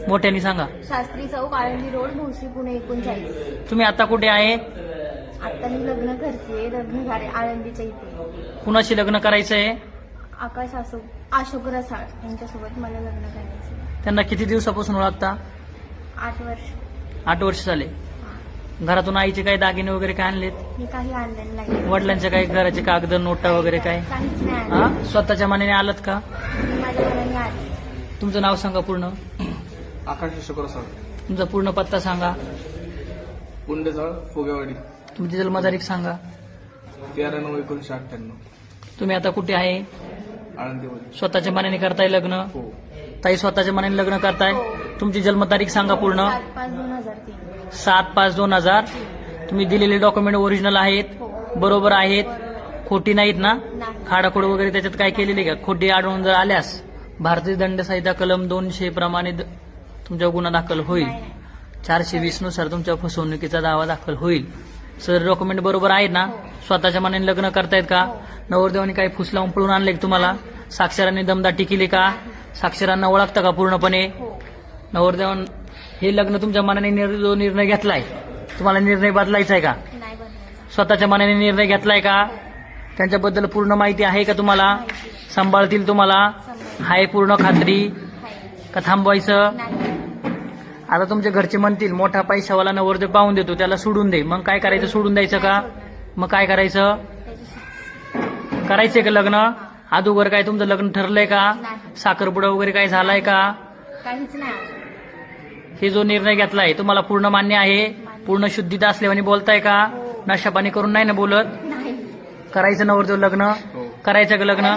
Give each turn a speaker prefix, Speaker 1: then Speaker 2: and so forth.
Speaker 1: मोठ्याने सांगा.
Speaker 2: शास्त्री चौक, आळंदी रोड, भोसरी, पुणे 39.
Speaker 1: तुम्ही आता कुठे आहे?
Speaker 2: आता मी लग्न करते, लग्न झाले आळंदीच्या इथे.
Speaker 1: कुणाशी लग्न करायचंय?
Speaker 2: आकाश अशोक रसाळ यांच्यासोबत मला लग्न करायचं.
Speaker 1: त्यांना किती दिवसापासून ओळखता?
Speaker 2: 8 वर्ष.
Speaker 1: 8 वर्ष झाले. घरातून आईचे काही दागिने वगैरे काय आणलेत?
Speaker 2: मी काही आणलेलं नाही.
Speaker 1: वडिलांचे काही घराचे कागद नोटा वगैरे काय?
Speaker 2: काहीच नाही आणलं.
Speaker 1: हा, स्वतःच्या मनाने आलात का?
Speaker 2: मी माझ्या घराने आले.
Speaker 1: तुमचं नाव सांगा पूर्ण.
Speaker 3: आकाश अशोक रसाळ,
Speaker 1: तुमचा पूर्ण पत्ता सांगा.
Speaker 3: पुंडेजवळ फुगेवाडी,
Speaker 1: तुमची जन्मतारीख सांगा.
Speaker 3: 13/9/1998.
Speaker 1: तुम्ही आता कुठे आहे?
Speaker 3: आळंदीमध्ये.
Speaker 1: स्वतःच्या मनाने करताय लग्न?
Speaker 3: हो.
Speaker 1: ताई स्वतःच्या मनाने लग्न करताय?
Speaker 2: हो.
Speaker 1: तुमची जन्मतारीख सांगा पूर्ण.
Speaker 2: 7/5/2003.
Speaker 1: 7/5/2000. तुम्ही दिलेले डॉक्युमेंट ओरिजिनल आहेत?
Speaker 2: हो.
Speaker 1: बरोबर आहेत? खोटी नाहीत ना?
Speaker 2: नाही.
Speaker 1: खाडाखोड वगैरे त्याच्यात काय केलेली का? खोटी आढळून जर आल्यास भारतीय दंड संहिता कलम 200 प्रमाणे तुमच्यावर गुन्हा दाखल होईल.
Speaker 2: नाही, नाही.
Speaker 1: 420 नुसार तुमच्या फसवणुकीचा दावा दाखल होईल. सर डॉक्युमेंट बरोबर आहेत ना?
Speaker 2: हो.
Speaker 1: स्वतःच्या मनाने लग्न करतायत का?
Speaker 2: हो.
Speaker 1: नवरदेवानी काही फुस लावून पळून आणले का तुम्हाला? साक्षरांनी दमदाटी केली का? साक्षरांना ओळखता का पूर्णपणे?
Speaker 2: हो.
Speaker 1: नवरदेवान हे लग्न तुमच्या मनाने जो निर्णय घेतलाय, तुम्हाला निर्णय बदलायचा आहे का?
Speaker 2: नाही बनवायचं.
Speaker 1: स्वतःच्या मनाने निर्णय घेतलाय का? त्यांच्याबद्दल पूर्ण माहिती आहे का तुम्हाला? सांभाळतील तुम्हाला? हाय पूर्ण खात्री
Speaker 2: आहे.
Speaker 1: का थांबवायचं?
Speaker 2: नाही.
Speaker 1: आता तुमच्या घरचे म्हणतील मोठा पैशावाला नवरदेव पाहून देतो, त्याला सोडून दे. मग काय करायचं? सोडून द्यायचं का? मग काय करायचं?
Speaker 2: त्याच्याशी
Speaker 1: करायचंय का लग्न? अगोदर काय तुमचं लग्न ठरलंय का?
Speaker 2: नाही.
Speaker 1: साखरपुडा वगैरे काय झालाय का?
Speaker 2: काहीच नाही अजून.
Speaker 1: हे जो निर्णय घेतलाय तुम्हाला पूर्ण मान्य आहे? पूर्ण शुद्धीता असल्याने बोलताय का?
Speaker 2: हो.
Speaker 1: नशापाणी करून नाही ना बोलत?
Speaker 2: नाही.
Speaker 1: करायचं नवरदेव लग्न?
Speaker 3: हो.
Speaker 1: करायचं का लग्न?